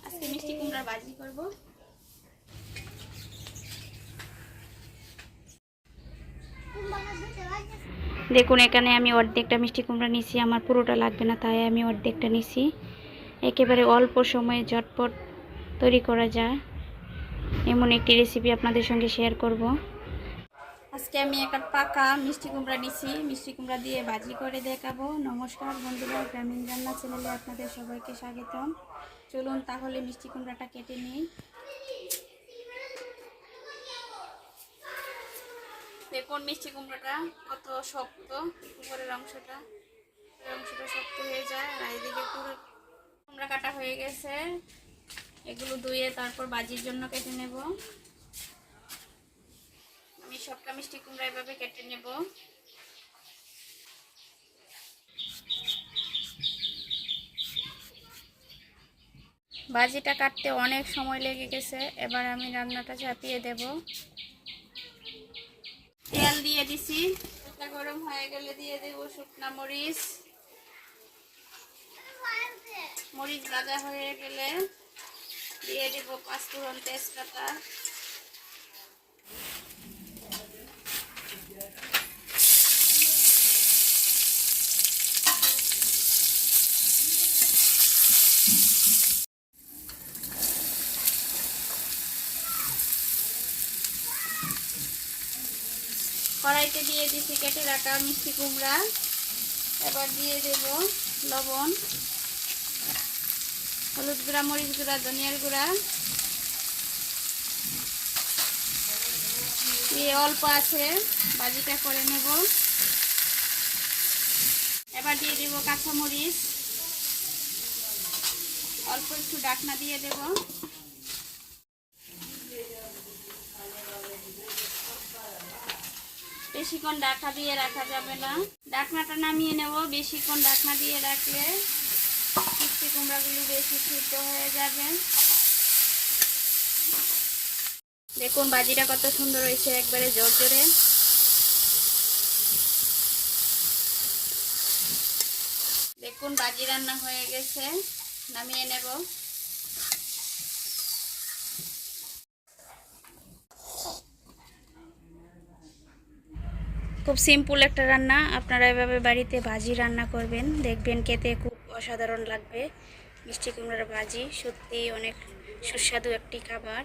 আজকে মিষ্টি কুমড়ার ভাজি করব। দেখুন এখানে আমি অর্ধেকটা মিষ্টি কুমড়া নিছি, আমার পুরোটা লাগবে না তাই আমি অর্ধেকটা নিছি। একেবারে অল্প সময়ে ঝটপট তৈরি করা যায় এমন একটি রেসিপি আপনাদের সঙ্গে শেয়ার করব। আজকে আমি একটা পাকা মিষ্টি কুমড়া নিছি, মিষ্টি কুমড়া দিয়ে ভাজি করে দেখাবো। নমস্কার বন্ধুরা, গ্রামীণ রান্না চ্যানেলে আপনাদের সবাইকে স্বাগতম। চলুন তাহলে মিষ্টি কুমড়াটা কেটে নিই। দেখুন মিষ্টি কুমড়াটা কত শক্ত, উপরের অংশটা শক্ত হয়ে যায়, আর এইদিকে পুরো কুমড়া কাটা হয়ে গেছে। এগুলো ধুয়ে তারপর ভাজির জন্য কেটে নেব। আমি সবটা মিষ্টি কুমড়া এভাবে কেটে নেব। ভাজিটা কাটতে অনেক সময় লেগে গেছে, এবার আমি রান্নাটা চাপিয়ে দেব। তেল দিয়ে দিছি, তেলটা গরম হয়ে গেলে দিয়ে দেব শুকনা মরিচ। মরিচ ভাজা হয়ে গেলে দিয়ে দেব পাঁচফোড়ন, তেজপাতা। কড়াইতে দিয়ে দিছি কেটে রাখা মিষ্টি কুমড়া। এবার দিয়ে দেব লবণ, হলুদ গুঁড়া, মরিচ গুঁড়া, ধনিয়ার গুঁড়া দিয়ে অল্প আছে ভাজিটা করে নেব। এবার দিয়ে দেব কাঁচামরিচ, অল্প একটু ঢাকনা দিয়ে দেব। বেশিক্ষণ ঢাকা দিয়ে রাখা যাবে না, ঢাকনাটা নামিয়ে নেব। বেশিক্ষণ ঢাকনা দিয়ে রাখলে মিষ্টি কুমড়াগুলো বেশি সিদ্ধ হয়ে যাবে। দেখুন ভাজিটা কত সুন্দর হয়েছে, একবারে ঝরঝরে। দেখুন ভাজি রান্না হয়ে গেছে, নামিয়ে নেব। খুব সিম্পল একটা রান্না, আপনারা এভাবে বাড়িতে ভাজি রান্না করবেন, দেখবেন খেতে খুব অসাধারণ লাগবে। মিষ্টি কুমড়ার ভাজি সত্যি অনেক সুস্বাদু একটি খাবার।